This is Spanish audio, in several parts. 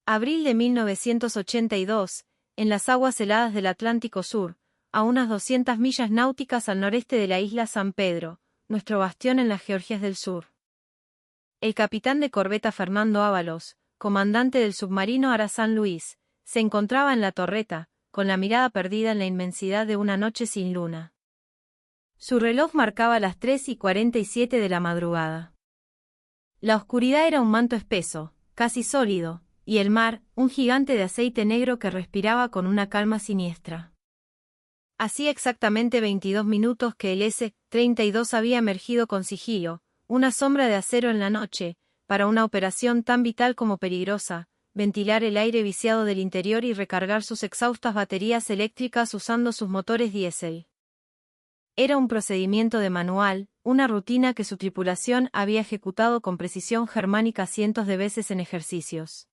Abril de 1982, en las aguas heladas del Atlántico Sur, a unas 200 millas náuticas al noreste de la isla San Pedro, nuestro bastión en las Georgias del Sur. El capitán de corbeta Fernando Ábalos, comandante del submarino Ara San Luis, se encontraba en la torreta, con la mirada perdida en la inmensidad de una noche sin luna. Su reloj marcaba las 3:47 de la madrugada. La oscuridad era un manto espeso, casi sólido, y el mar, un gigante de aceite negro que respiraba con una calma siniestra. Hacía exactamente 22 minutos que el S-32 había emergido con sigilo, una sombra de acero en la noche, para una operación tan vital como peligrosa, ventilar el aire viciado del interior y recargar sus exhaustas baterías eléctricas usando sus motores diésel. Era un procedimiento de manual, una rutina que su tripulación había ejecutado con precisión germánica cientos de veces en ejercicios.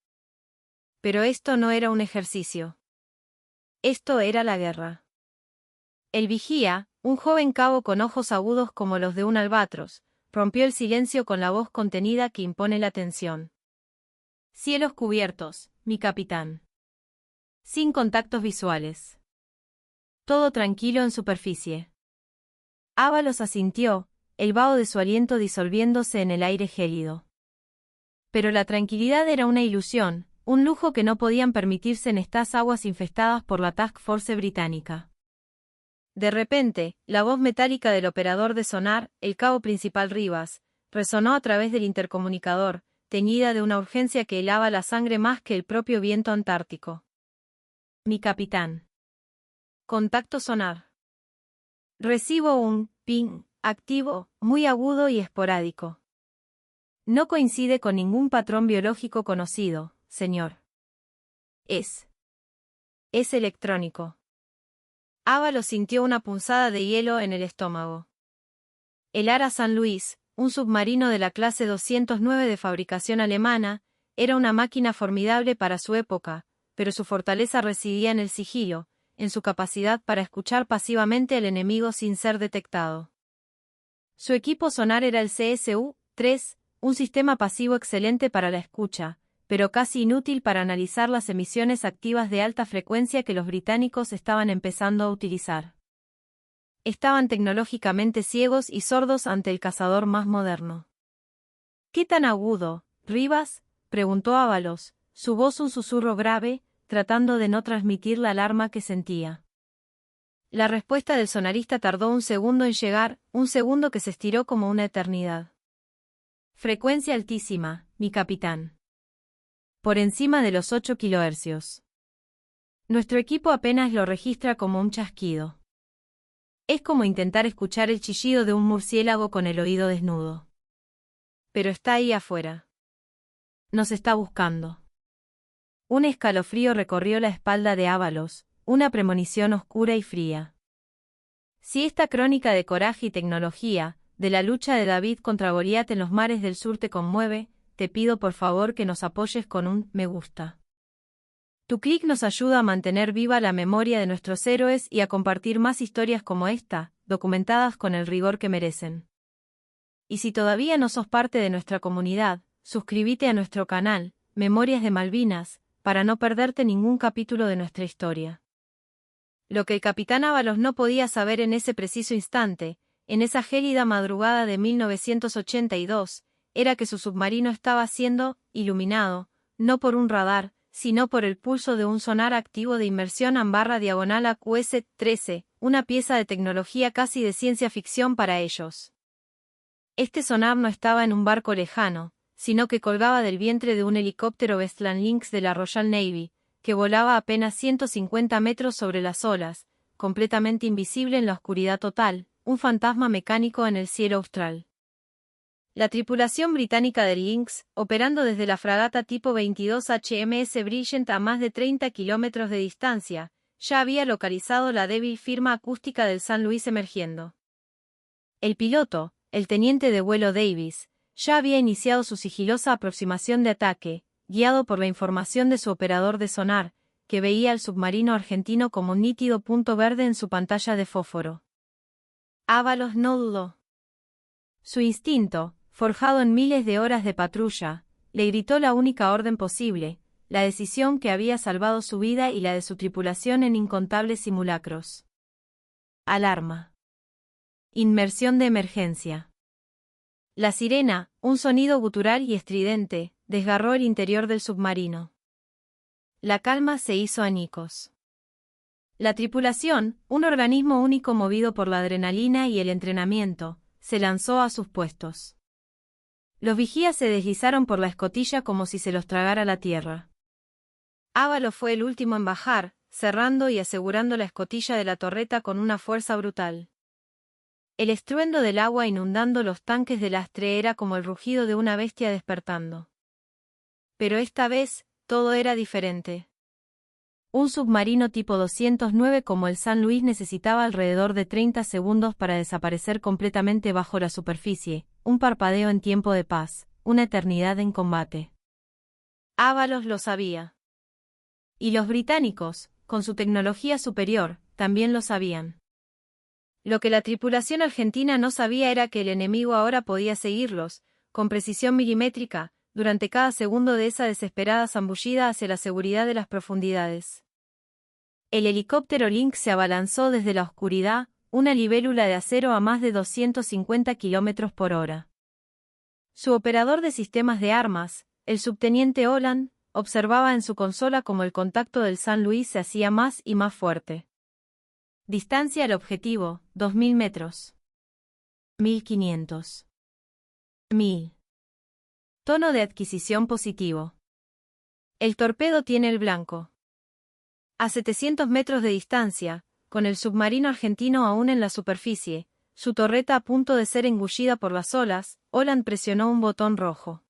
Pero esto no era un ejercicio. Esto era la guerra. El vigía, un joven cabo con ojos agudos como los de un albatros, rompió el silencio con la voz contenida que impone la tensión. Cielos cubiertos, mi capitán. Sin contactos visuales. Todo tranquilo en superficie. Ábalos asintió, el vaho de su aliento disolviéndose en el aire gélido. Pero la tranquilidad era una ilusión, un lujo que no podían permitirse en estas aguas infestadas por la Task Force británica. De repente, la voz metálica del operador de sonar, el cabo principal Rivas, resonó a través del intercomunicador, teñida de una urgencia que helaba la sangre más que el propio viento antártico. Mi capitán. Contacto sonar. Recibo un ping activo, muy agudo y esporádico. No coincide con ningún patrón biológico conocido, señor. Es electrónico. Ábalos sintió una punzada de hielo en el estómago. El Ara San Luis, un submarino de la clase 209 de fabricación alemana, era una máquina formidable para su época, pero su fortaleza residía en el sigilo, en su capacidad para escuchar pasivamente al enemigo sin ser detectado. Su equipo sonar era el CSU-3, un sistema pasivo excelente para la escucha, pero casi inútil para analizar las emisiones activas de alta frecuencia que los británicos estaban empezando a utilizar. Estaban tecnológicamente ciegos y sordos ante el cazador más moderno. ¿Qué tan agudo, Rivas?, preguntó Ábalos, su voz un susurro grave, tratando de no transmitir la alarma que sentía. La respuesta del sonarista tardó un segundo en llegar, un segundo que se estiró como una eternidad. Frecuencia altísima, mi capitán. Por encima de los 8 kHz. Nuestro equipo apenas lo registra como un chasquido. Es como intentar escuchar el chillido de un murciélago con el oído desnudo. Pero está ahí afuera. Nos está buscando. Un escalofrío recorrió la espalda de Ábalos, una premonición oscura y fría. Si esta crónica de coraje y tecnología, de la lucha de David contra Goliat en los mares del sur te conmueve, te pido por favor que nos apoyes con un me gusta. Tu clic nos ayuda a mantener viva la memoria de nuestros héroes y a compartir más historias como esta, documentadas con el rigor que merecen. Y si todavía no sos parte de nuestra comunidad, suscríbete a nuestro canal, Memorias de Malvinas, para no perderte ningún capítulo de nuestra historia. Lo que el capitán Ábalos no podía saber en ese preciso instante, en esa gélida madrugada de 1982, era que su submarino estaba siendo iluminado, no por un radar, sino por el pulso de un sonar activo de inmersión /diagonal AQS-13, una pieza de tecnología casi de ciencia ficción para ellos. Este sonar no estaba en un barco lejano, sino que colgaba del vientre de un helicóptero Westland Lynx de la Royal Navy, que volaba apenas 150 metros sobre las olas, completamente invisible en la oscuridad total, un fantasma mecánico en el cielo austral. La tripulación británica del Lynx, operando desde la fragata tipo 22 HMS Brilliant a más de 30 kilómetros de distancia, ya había localizado la débil firma acústica del San Luis emergiendo. El piloto, el teniente de vuelo Davis, ya había iniciado su sigilosa aproximación de ataque, guiado por la información de su operador de sonar, que veía al submarino argentino como un nítido punto verde en su pantalla de fósforo. Ábalos no dudó. Su instinto, forjado en miles de horas de patrulla, le gritó la única orden posible: la decisión que había salvado su vida y la de su tripulación en incontables simulacros. Alarma. Inmersión de emergencia. La sirena, un sonido gutural y estridente, desgarró el interior del submarino. La calma se hizo añicos. La tripulación, un organismo único movido por la adrenalina y el entrenamiento, se lanzó a sus puestos. Los vigías se deslizaron por la escotilla como si se los tragara la tierra. Ávalos fue el último en bajar, cerrando y asegurando la escotilla de la torreta con una fuerza brutal. El estruendo del agua inundando los tanques de lastre era como el rugido de una bestia despertando. Pero esta vez, todo era diferente. Un submarino tipo 209 como el San Luis necesitaba alrededor de 30 segundos para desaparecer completamente bajo la superficie, un parpadeo en tiempo de paz, una eternidad en combate. Ávalos lo sabía. Y los británicos, con su tecnología superior, también lo sabían. Lo que la tripulación argentina no sabía era que el enemigo ahora podía seguirlos, con precisión milimétrica, durante cada segundo de esa desesperada zambullida hacia la seguridad de las profundidades. El helicóptero Lynx se abalanzó desde la oscuridad, una libélula de acero a más de 250 km por hora. Su operador de sistemas de armas, el subteniente Holland, observaba en su consola cómo el contacto del San Luis se hacía más y más fuerte. Distancia al objetivo, 2000 metros. 1500. 1000. Tono de adquisición positivo. El torpedo tiene el blanco. A 700 metros de distancia, con el submarino argentino aún en la superficie, su torreta a punto de ser engullida por las olas, Holland presionó un botón rojo.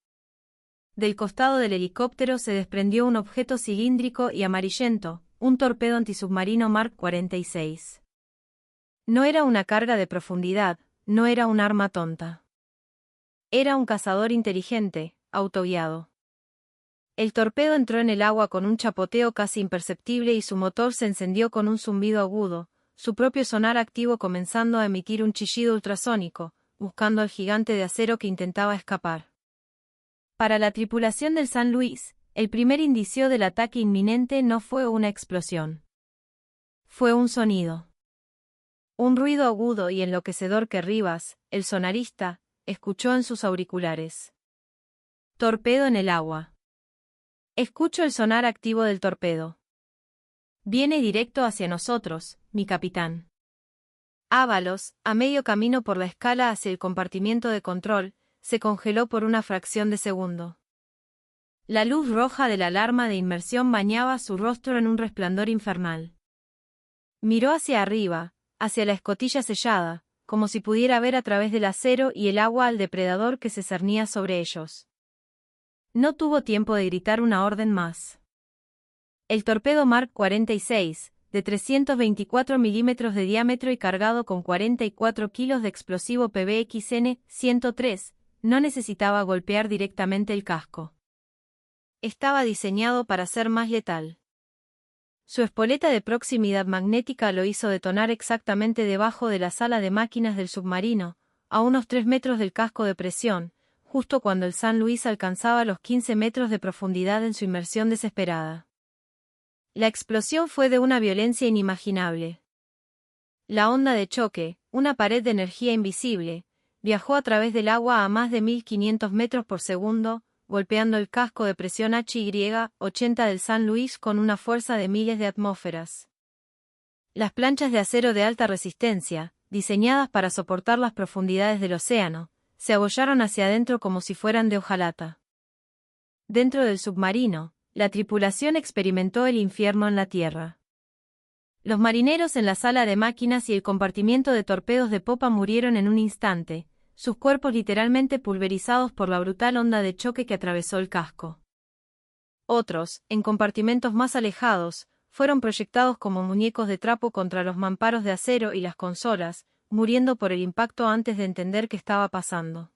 Del costado del helicóptero se desprendió un objeto cilíndrico y amarillento, un torpedo antisubmarino Mark 46. No era una carga de profundidad, no era un arma tonta. Era un cazador inteligente, autoguiado. El torpedo entró en el agua con un chapoteo casi imperceptible y su motor se encendió con un zumbido agudo, su propio sonar activo comenzando a emitir un chillido ultrasónico, buscando al gigante de acero que intentaba escapar. Para la tripulación del San Luis, el primer indicio del ataque inminente no fue una explosión. Fue un sonido. Un ruido agudo y enloquecedor que Rivas, el sonarista, escuchó en sus auriculares. Torpedo en el agua. Escucho el sonar activo del torpedo. Viene directo hacia nosotros, mi capitán. Ávalos, a medio camino por la escala hacia el compartimiento de control, se congeló por una fracción de segundo. La luz roja de la alarma de inmersión bañaba su rostro en un resplandor infernal. Miró hacia arriba, hacia la escotilla sellada, como si pudiera ver a través del acero y el agua al depredador que se cernía sobre ellos. No tuvo tiempo de gritar una orden más. El torpedo Mark 46, de 324 milímetros de diámetro y cargado con 44 kilos de explosivo PBXN-103, no necesitaba golpear directamente el casco. Estaba diseñado para ser más letal. Su espoleta de proximidad magnética lo hizo detonar exactamente debajo de la sala de máquinas del submarino, a unos 3 metros del casco de presión, justo cuando el San Luis alcanzaba los 15 metros de profundidad en su inmersión desesperada. La explosión fue de una violencia inimaginable. La onda de choque, una pared de energía invisible, viajó a través del agua a más de 1500 metros por segundo, golpeando el casco de presión HY-80 del San Luis con una fuerza de miles de atmósferas. Las planchas de acero de alta resistencia, diseñadas para soportar las profundidades del océano, se abollaron hacia adentro como si fueran de hojalata. Dentro del submarino, la tripulación experimentó el infierno en la tierra. Los marineros en la sala de máquinas y el compartimiento de torpedos de popa murieron en un instante, sus cuerpos literalmente pulverizados por la brutal onda de choque que atravesó el casco. Otros, en compartimentos más alejados, fueron proyectados como muñecos de trapo contra los mamparos de acero y las consolas, muriendo por el impacto antes de entender qué estaba pasando.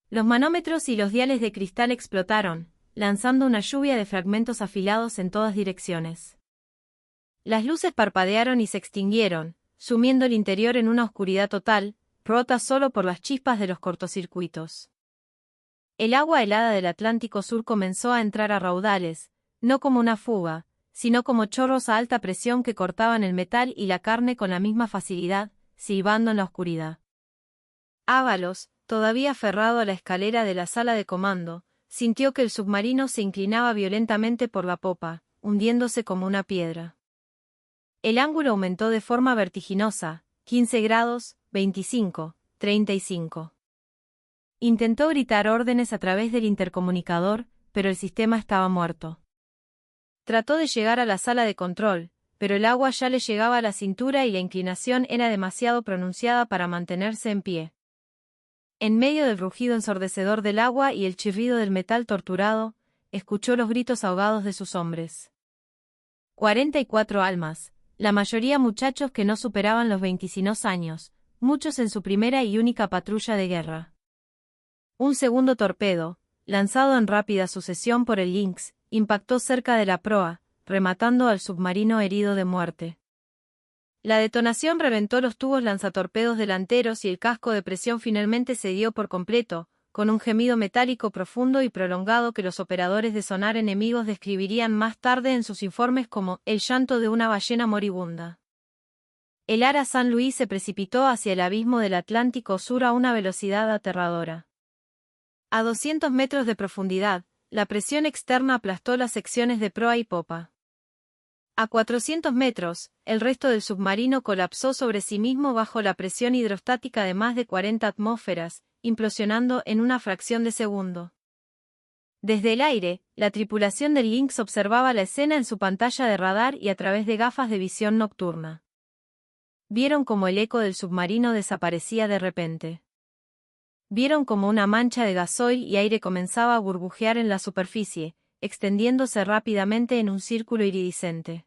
Los manómetros y los diales de cristal explotaron, lanzando una lluvia de fragmentos afilados en todas direcciones. Las luces parpadearon y se extinguieron, sumiendo el interior en una oscuridad total, rota solo por las chispas de los cortocircuitos. El agua helada del Atlántico Sur comenzó a entrar a raudales, no como una fuga, sino como chorros a alta presión que cortaban el metal y la carne con la misma facilidad, silbando en la oscuridad. Ábalos, todavía aferrado a la escalera de la sala de comando, sintió que el submarino se inclinaba violentamente por la popa, hundiéndose como una piedra. El ángulo aumentó de forma vertiginosa, 15 grados, 25, 35. Intentó gritar órdenes a través del intercomunicador, pero el sistema estaba muerto. Trató de llegar a la sala de control, pero el agua ya le llegaba a la cintura y la inclinación era demasiado pronunciada para mantenerse en pie. En medio del rugido ensordecedor del agua y el chirrido del metal torturado, escuchó los gritos ahogados de sus hombres. 44 almas, la mayoría muchachos que no superaban los 22 años, muchos en su primera y única patrulla de guerra. Un segundo torpedo, lanzado en rápida sucesión por el Lynx, impactó cerca de la proa, rematando al submarino herido de muerte. La detonación reventó los tubos lanzatorpedos delanteros y el casco de presión finalmente cedió por completo, con un gemido metálico profundo y prolongado que los operadores de sonar enemigos describirían más tarde en sus informes como el llanto de una ballena moribunda. El Ara San Luis se precipitó hacia el abismo del Atlántico Sur a una velocidad aterradora. A 200 metros de profundidad, la presión externa aplastó las secciones de proa y popa. A 400 metros, el resto del submarino colapsó sobre sí mismo bajo la presión hidrostática de más de 40 atmósferas, implosionando en una fracción de segundo. Desde el aire, la tripulación del Lynx observaba la escena en su pantalla de radar y a través de gafas de visión nocturna. Vieron cómo el eco del submarino desaparecía de repente. Vieron cómo una mancha de gasoil y aire comenzaba a burbujear en la superficie, extendiéndose rápidamente en un círculo iridiscente.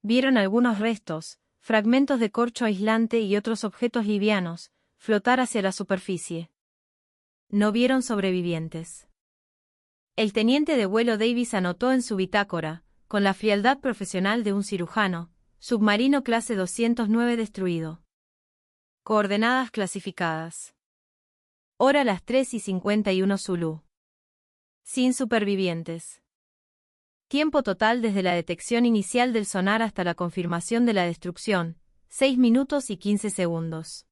Vieron algunos restos, fragmentos de corcho aislante y otros objetos livianos, flotar hacia la superficie. No vieron sobrevivientes. El teniente de vuelo Davis anotó en su bitácora, con la frialdad profesional de un cirujano, submarino clase 209 destruido. Coordenadas clasificadas. Hora las 3:51 Zulú. Sin supervivientes. Tiempo total desde la detección inicial del sonar hasta la confirmación de la destrucción, 6 minutos y 15 segundos.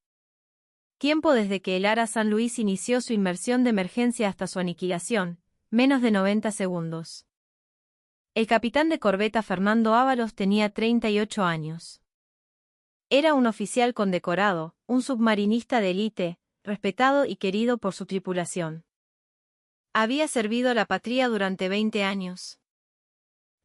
Tiempo desde que el Ara San Luis inició su inmersión de emergencia hasta su aniquilación, menos de 90 segundos. El capitán de corbeta Fernando Ábalos tenía 38 años. Era un oficial condecorado, un submarinista de élite, respetado y querido por su tripulación. Había servido a la patria durante 20 años.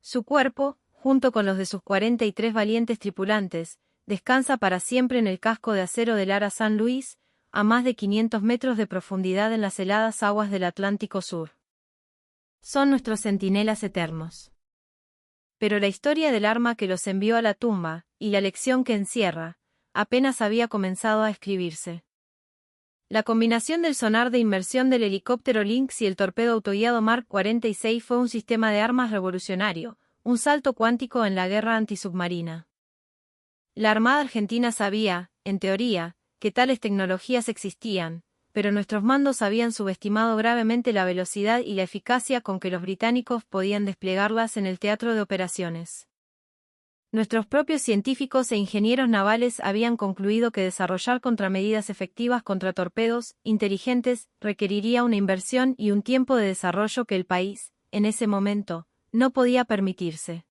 Su cuerpo, junto con los de sus 43 valientes tripulantes, descansa para siempre en el casco de acero del Ara San Luis, a más de 500 metros de profundidad en las heladas aguas del Atlántico Sur. Son nuestros centinelas eternos. Pero la historia del arma que los envió a la tumba, y la lección que encierra, apenas había comenzado a escribirse. La combinación del sonar de inmersión del helicóptero Lynx y el torpedo autoguiado Mark 46 fue un sistema de armas revolucionario, un salto cuántico en la guerra antisubmarina. La Armada Argentina sabía, en teoría, que tales tecnologías existían, pero nuestros mandos habían subestimado gravemente la velocidad y la eficacia con que los británicos podían desplegarlas en el teatro de operaciones. Nuestros propios científicos e ingenieros navales habían concluido que desarrollar contramedidas efectivas contra torpedos inteligentes requeriría una inversión y un tiempo de desarrollo que el país, en ese momento, no podía permitirse.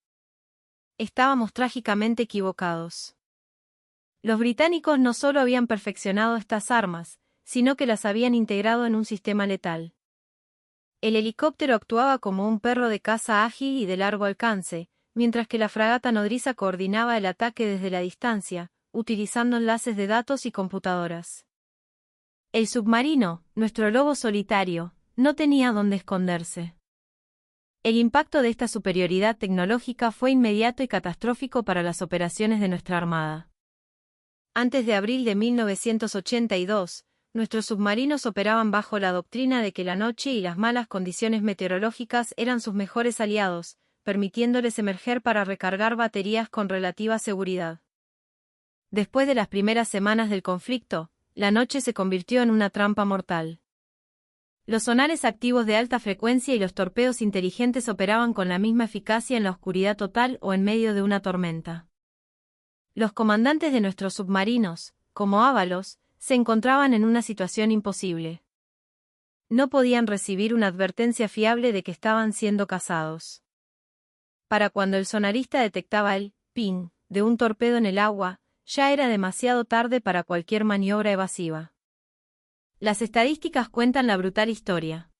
Estábamos trágicamente equivocados. Los británicos no solo habían perfeccionado estas armas, sino que las habían integrado en un sistema letal. El helicóptero actuaba como un perro de caza ágil y de largo alcance, mientras que la fragata nodriza coordinaba el ataque desde la distancia, utilizando enlaces de datos y computadoras. El submarino, nuestro lobo solitario, no tenía dónde esconderse. El impacto de esta superioridad tecnológica fue inmediato y catastrófico para las operaciones de nuestra Armada. Antes de abril de 1982, nuestros submarinos operaban bajo la doctrina de que la noche y las malas condiciones meteorológicas eran sus mejores aliados, permitiéndoles emerger para recargar baterías con relativa seguridad. Después de las primeras semanas del conflicto, la noche se convirtió en una trampa mortal. Los sonares activos de alta frecuencia y los torpedos inteligentes operaban con la misma eficacia en la oscuridad total o en medio de una tormenta. Los comandantes de nuestros submarinos, como Ábalos, se encontraban en una situación imposible. No podían recibir una advertencia fiable de que estaban siendo cazados. Para cuando el sonarista detectaba el ping de un torpedo en el agua, ya era demasiado tarde para cualquier maniobra evasiva. Las estadísticas cuentan la brutal historia.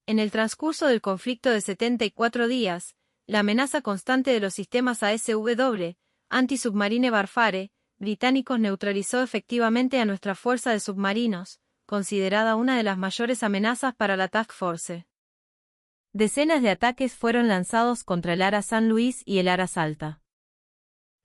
En el transcurso del conflicto de 74 días, la amenaza constante de los sistemas ASW, Anti-Submarine Warfare, británicos neutralizó efectivamente a nuestra fuerza de submarinos, considerada una de las mayores amenazas para la Task Force. Decenas de ataques fueron lanzados contra el Ara San Luis y el Ara Salta.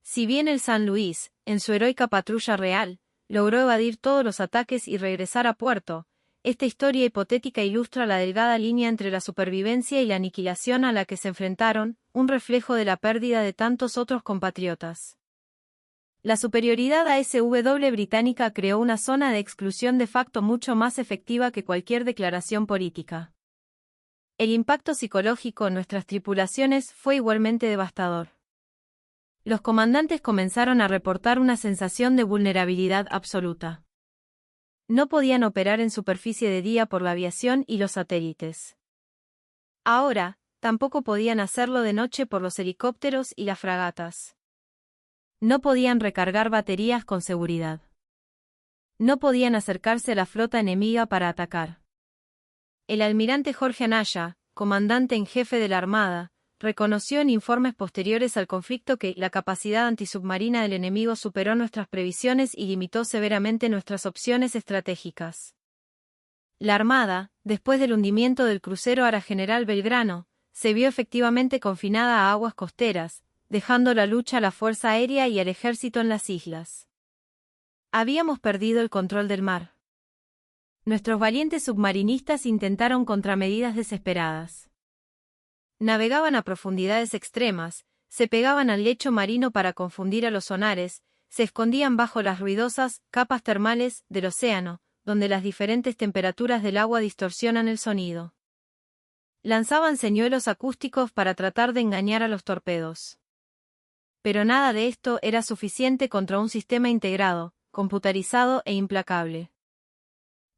Si bien el San Luis, en su heroica patrulla real, logró evadir todos los ataques y regresar a puerto, esta historia hipotética ilustra la delgada línea entre la supervivencia y la aniquilación a la que se enfrentaron, un reflejo de la pérdida de tantos otros compatriotas. La superioridad ASW británica creó una zona de exclusión de facto mucho más efectiva que cualquier declaración política. El impacto psicológico en nuestras tripulaciones fue igualmente devastador. Los comandantes comenzaron a reportar una sensación de vulnerabilidad absoluta. No podían operar en superficie de día por la aviación y los satélites. Ahora, tampoco podían hacerlo de noche por los helicópteros y las fragatas. No podían recargar baterías con seguridad. No podían acercarse a la flota enemiga para atacar. El almirante Jorge Anaya, comandante en jefe de la Armada, reconoció en informes posteriores al conflicto que la capacidad antisubmarina del enemigo superó nuestras previsiones y limitó severamente nuestras opciones estratégicas. La Armada, después del hundimiento del crucero Ara General Belgrano, se vio efectivamente confinada a aguas costeras, dejando la lucha a la Fuerza Aérea y al Ejército en las islas. Habíamos perdido el control del mar. Nuestros valientes submarinistas intentaron contramedidas desesperadas. Navegaban a profundidades extremas, se pegaban al lecho marino para confundir a los sonares, se escondían bajo las ruidosas capas termales del océano, donde las diferentes temperaturas del agua distorsionan el sonido. Lanzaban señuelos acústicos para tratar de engañar a los torpedos. Pero nada de esto era suficiente contra un sistema integrado, computarizado e implacable.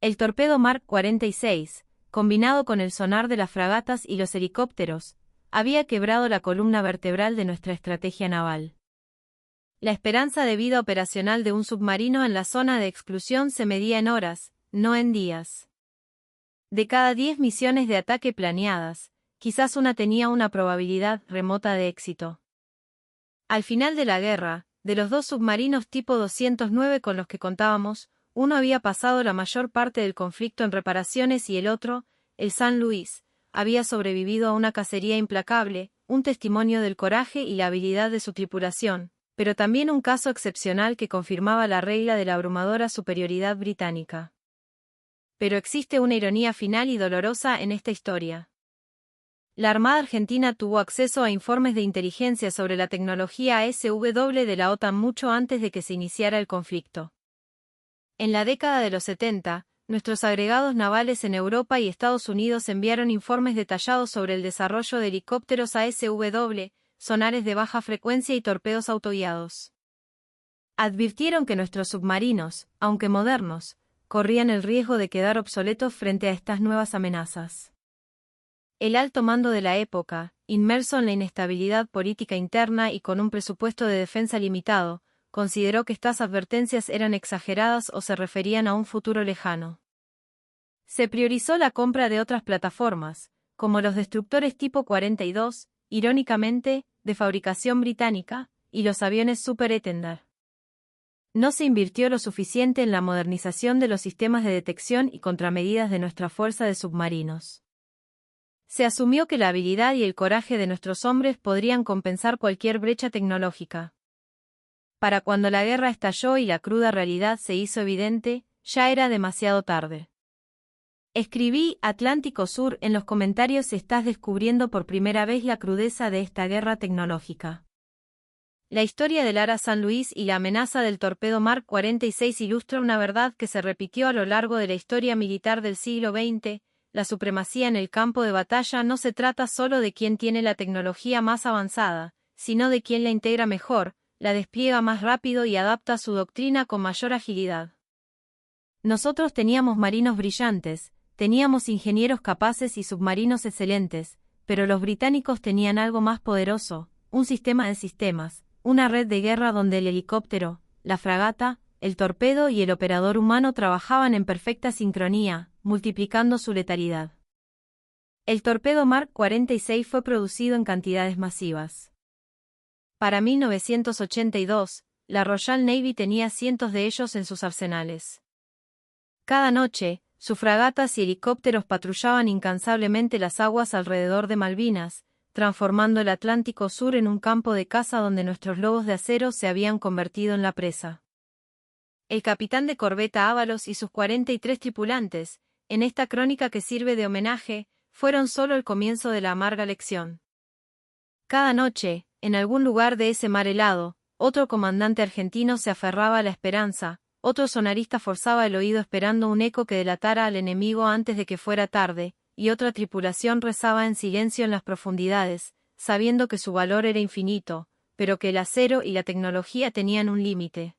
El torpedo Mark 46, combinado con el sonar de las fragatas y los helicópteros, había quebrado la columna vertebral de nuestra estrategia naval. La esperanza de vida operacional de un submarino en la zona de exclusión se medía en horas, no en días. De cada 10 misiones de ataque planeadas, quizás una tenía una probabilidad remota de éxito. Al final de la guerra, de los 2 submarinos tipo 209 con los que contábamos, uno había pasado la mayor parte del conflicto en reparaciones y el otro, el San Luis, había sobrevivido a una cacería implacable, un testimonio del coraje y la habilidad de su tripulación, pero también un caso excepcional que confirmaba la regla de la abrumadora superioridad británica. Pero existe una ironía final y dolorosa en esta historia. La Armada Argentina tuvo acceso a informes de inteligencia sobre la tecnología ASW de la OTAN mucho antes de que se iniciara el conflicto. En la década de los 70, nuestros agregados navales en Europa y Estados Unidos enviaron informes detallados sobre el desarrollo de helicópteros ASW, sonares de baja frecuencia y torpedos autoguiados. Advirtieron que nuestros submarinos, aunque modernos, corrían el riesgo de quedar obsoletos frente a estas nuevas amenazas. El alto mando de la época, inmerso en la inestabilidad política interna y con un presupuesto de defensa limitado, consideró que estas advertencias eran exageradas o se referían a un futuro lejano. Se priorizó la compra de otras plataformas, como los destructores tipo 42, irónicamente, de fabricación británica, y los aviones Super Étendard. No se invirtió lo suficiente en la modernización de los sistemas de detección y contramedidas de nuestra fuerza de submarinos. Se asumió que la habilidad y el coraje de nuestros hombres podrían compensar cualquier brecha tecnológica. Para cuando la guerra estalló y la cruda realidad se hizo evidente, ya era demasiado tarde. Escribí Atlántico Sur en los comentarios si estás descubriendo por primera vez la crudeza de esta guerra tecnológica. La historia del Ara San Luis y la amenaza del torpedo Mark 46 ilustra una verdad que se repitió a lo largo de la historia militar del siglo XX, la supremacía en el campo de batalla no se trata solo de quién tiene la tecnología más avanzada, sino de quién la integra mejor, la despliega más rápido y adapta su doctrina con mayor agilidad. Nosotros teníamos marinos brillantes, teníamos ingenieros capaces y submarinos excelentes, pero los británicos tenían algo más poderoso, un sistema de sistemas, una red de guerra donde el helicóptero, la fragata, el torpedo y el operador humano trabajaban en perfecta sincronía, multiplicando su letalidad. El torpedo Mark 46 fue producido en cantidades masivas. Para 1982, la Royal Navy tenía cientos de ellos en sus arsenales. Cada noche, sus fragatas y helicópteros patrullaban incansablemente las aguas alrededor de Malvinas, transformando el Atlántico Sur en un campo de caza donde nuestros lobos de acero se habían convertido en la presa. El capitán de corbeta Ávalos y sus 43 tripulantes, en esta crónica que sirve de homenaje, fueron solo el comienzo de la amarga lección. Cada noche, en algún lugar de ese mar helado, otro comandante argentino se aferraba a la esperanza, otro sonarista forzaba el oído esperando un eco que delatara al enemigo antes de que fuera tarde, y otra tripulación rezaba en silencio en las profundidades, sabiendo que su valor era infinito, pero que el acero y la tecnología tenían un límite.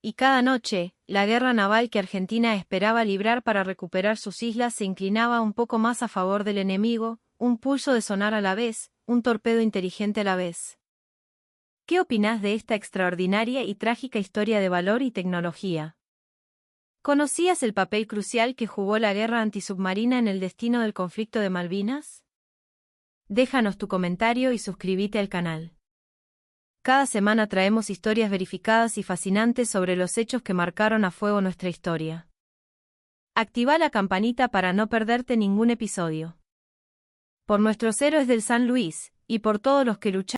Y cada noche, la guerra naval que Argentina esperaba librar para recuperar sus islas se inclinaba un poco más a favor del enemigo, un pulso de sonar a la vez, un torpedo inteligente a la vez. ¿Qué opinás de esta extraordinaria y trágica historia de valor y tecnología? ¿Conocías el papel crucial que jugó la guerra antisubmarina en el destino del conflicto de Malvinas? Déjanos tu comentario y suscríbete al canal. Cada semana traemos historias verificadas y fascinantes sobre los hechos que marcaron a fuego nuestra historia. Activa la campanita para no perderte ningún episodio. Por nuestros héroes del San Luis, y por todos los que lucharon